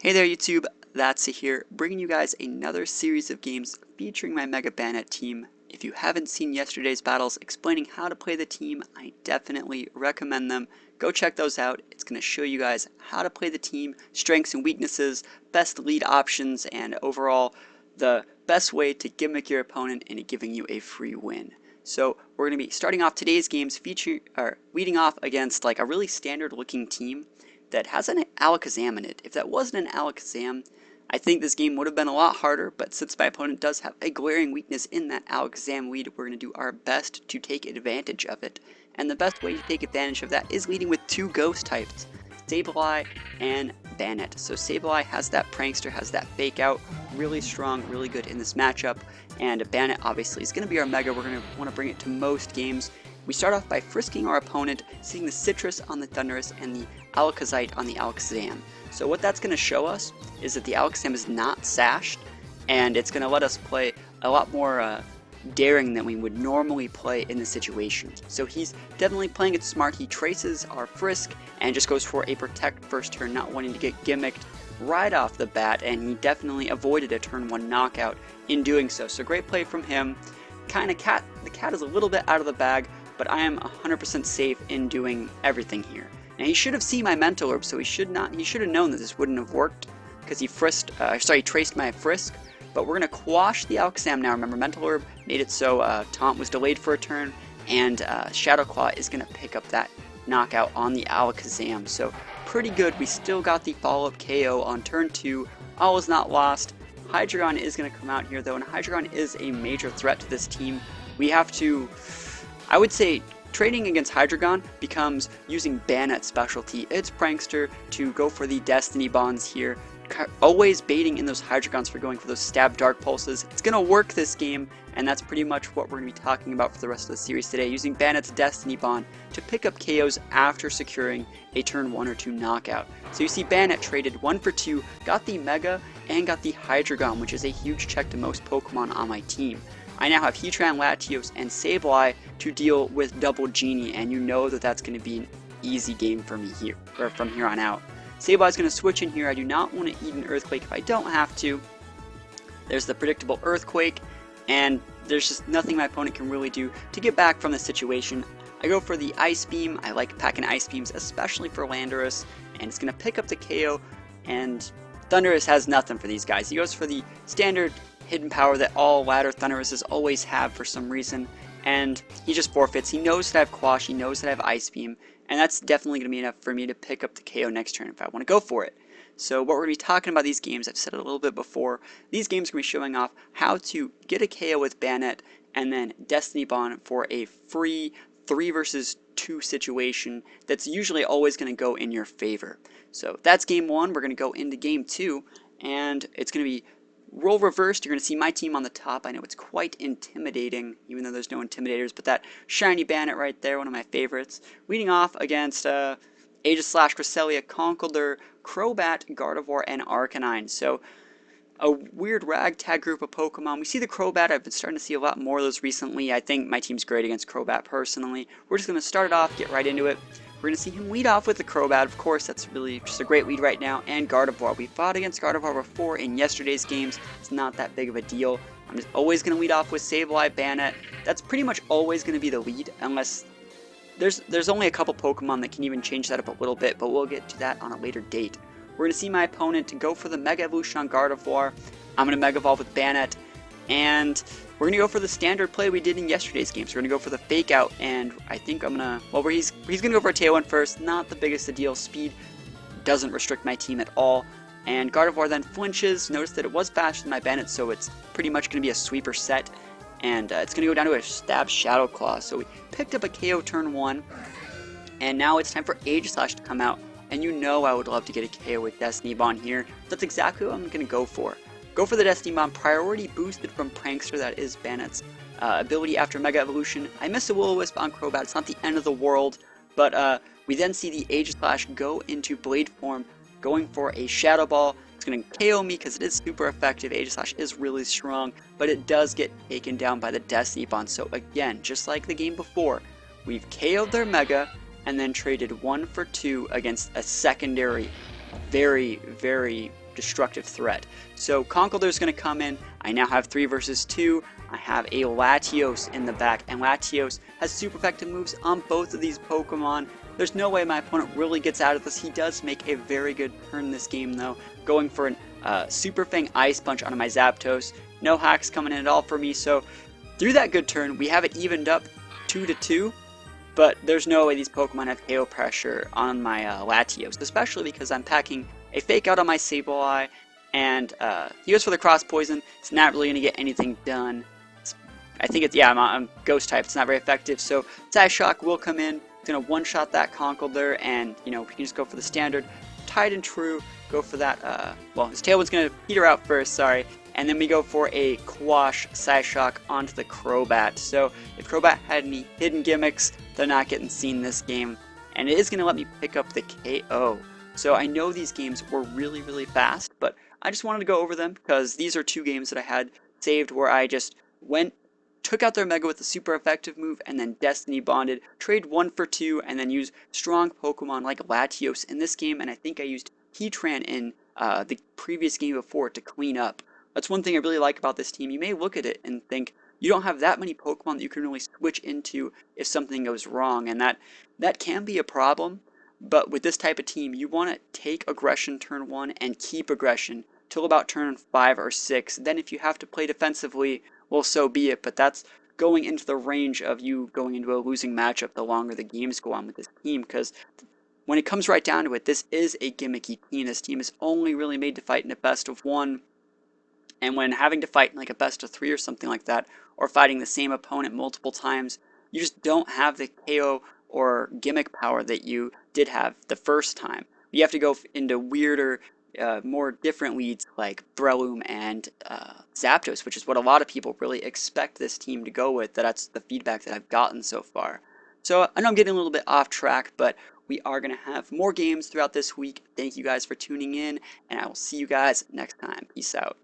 Hey there YouTube, THATSA here, bringing you guys another series of games featuring my Mega Banette team. If you haven't seen yesterday's battles explaining how to play the team, I definitely recommend them. Go check those out. It's going to show you guys how to play the team, strengths and weaknesses, best lead options, and overall the best way to gimmick your opponent into giving you a free win. So we're going to be starting off today's games leading off against like a really standard looking team that has an Alakazam in it. If that wasn't an Alakazam, I think this game would have been a lot harder, but since my opponent does have a glaring weakness in that Alakazam lead, we're going to do our best to take advantage of it. And the best way to take advantage of that is leading with two ghost types, Sableye and Banette. So Sableye has that Prankster, has that Fake Out, really strong, really good in this matchup, and Banette obviously is going to be our Mega. We're going to want to bring it to most games. We start off by frisking our opponent, seeing the Citrus on the Thundurus and the Alakazite on the Alakazam. So what that's going to show us is that the Alakazam is not sashed, and it's going to let us play a lot more daring than we would normally play in this situation. So he's definitely playing it smart. He traces our Frisk and just goes for a Protect first turn, not wanting to get gimmicked right off the bat, and he definitely avoided a turn 1 knockout in doing so. So great play from him. The cat is a little bit out of the bag, but I am 100% safe in doing everything here. Now he should have seen my Mental Herb, so he should have known that this wouldn't have worked, because he traced my Frisk. But we're going to quash the Alakazam now. Remember, Mental Herb made it so Taunt was delayed for a turn, and Shadow Claw is going to pick up that knockout on the Alakazam. So pretty good. We still got the follow-up KO on turn 2. All is not lost. Hydreigon is going to come out here, though, and Hydreigon is a major threat to this team. We have to, I would say, trading against Hydreigon becomes using Banette's specialty. It's Prankster to go for the Destiny Bonds here, always baiting in those Hydreigons for going for those stab Dark Pulses. It's going to work this game, and that's pretty much what we're going to be talking about for the rest of the series today, using Banette's Destiny Bond to pick up KOs after securing a turn 1 or 2 knockout. So you see Banette traded 1 for 2, got the Mega, and got the Hydreigon, which is a huge check to most Pokemon on my team. I now have Heatran, Latios, and Sableye to deal with Double Genie, and you know that that's going to be an easy game for me here, or from here on out. Sableye's going to switch in here. I do not want to eat an Earthquake if I don't have to. There's the predictable Earthquake, and there's just nothing my opponent can really do to get back from the situation. I go for the Ice Beam. I like packing Ice Beams, especially for Landorus, and it's going to pick up the KO, and Thundurus has nothing for these guys. He goes for the standard hidden power that all ladder Thunduruses always have for some reason, and he just forfeits. He knows that I have Quash, he knows that I have Ice Beam, and that's definitely going to be enough for me to pick up the KO next turn if I want to go for it. So what we're going to be talking about these games, I've said it a little bit before, these games are going to be showing off how to get a KO with Banette and then Destiny Bond for a free 3 versus 2 situation that's usually always going to go in your favor. So that's game 1. We're going to go into game 2, and it's going to be role reversed. You're going to see my team on the top. I know it's quite intimidating, even though there's no intimidators, but that shiny Banette right there, one of my favorites. Leading off against Aegislash, Cresselia, Conkeldurr, Crobat, Gardevoir, and Arcanine. So a weird ragtag group of Pokemon. We see the Crobat. I've been starting to see a lot more of those recently. I think my team's great against Crobat personally. We're just going to start it off, get right into it. We're going to see him lead off with the Crobat, of course, that's really just a great lead right now, and Gardevoir. We fought against Gardevoir before in yesterday's games. It's not that big of a deal. I'm just always going to lead off with Sableye, Banette. That's pretty much always going to be the lead, unless there's only a couple Pokemon that can even change that up a little bit, but we'll get to that on a later date. We're going to see my opponent go for the Mega Evolution on Gardevoir. I'm going to Mega Evolve with Banette, and we're going to go for the standard play we did in yesterday's games. We're going to go for the Fake Out, and I think I'm going to, well, he's going to go for a Tailwind first. Not the biggest of deal. Speed doesn't restrict my team at all. And Gardevoir then flinches. Notice that it was faster than my Banette, so it's pretty much going to be a sweeper set. And it's going to go down to a Stab Shadow Claw. So we picked up a KO turn 1, and now it's time for Aegislash to come out. And you know I would love to get a KO with Destiny Bond here. That's exactly what I'm going to go for. Go for the Destiny Bomb, priority boosted from Prankster, that is Banette's ability after Mega Evolution. I missed a Will-O-Wisp on Crobat, it's not the end of the world, but we then see the Aegislash go into Blade form, going for a Shadow Ball. It's going to KO me because it is super effective. Aegislash is really strong, but it does get taken down by the Destiny Bond. So again, just like the game before, we've KO'd their Mega and then traded 1 for 2 against a secondary very, very destructive threat. So Conkeldur's going to come in. I now have 3 versus 2. I have a Latios in the back, and Latios has super effective moves on both of these Pokemon. There's no way my opponent really gets out of this. He does make a very good turn in this game though, going for an Super Fang Ice Punch onto my Zapdos. No hacks coming in at all for me, so through that good turn, we have it evened up 2-2. But there's no way these Pokemon have KO pressure on my Latios, especially because I'm packing a Fake Out on my Sableye, and he goes for the Cross Poison. It's not really going to get anything done. I think it's, yeah, I'm Ghost type. It's not very effective, so Psyshock will come in. It's going to one-shot that Conkeldurr, and, you know, we can just go for the standard Tried and True, go for that, well, his Tailwind's going to peter out first, sorry, and then we go for a Quash Psyshock onto the Crobat. So if Crobat had any hidden gimmicks, they're not getting seen this game, and it is going to let me pick up the KO. So I know these games were really, really fast, but I just wanted to go over them because these are 2 games that I had saved where I just took out their Mega with a super effective move, and then Destiny Bonded, trade 1 for 2, and then use strong Pokemon like Latios in this game, and I think I used Heatran in the previous game before to clean up. That's one thing I really like about this team. You may look at it and think you don't have that many Pokemon that you can really switch into if something goes wrong, and that can be a problem, but with this type of team, you want to take aggression turn 1 and keep aggression till about turn 5 or 6. Then if you have to play defensively, well, so be it, but that's going into the range of you going into a losing matchup the longer the games go on with this team, because when it comes right down to it, this is a gimmicky team. This team is only really made to fight in a best of 1, and when having to fight in like a best of 3 or something like that, or fighting the same opponent multiple times, you just don't have the KO or gimmick power that you did have the first time. You have to go into weirder, more different leads like Breloom and Zapdos, which is what a lot of people really expect this team to go with. That's the feedback that I've gotten so far. So I know I'm getting a little bit off track, but we are going to have more games throughout this week. Thank you guys for tuning in, and I will see you guys next time. Peace out.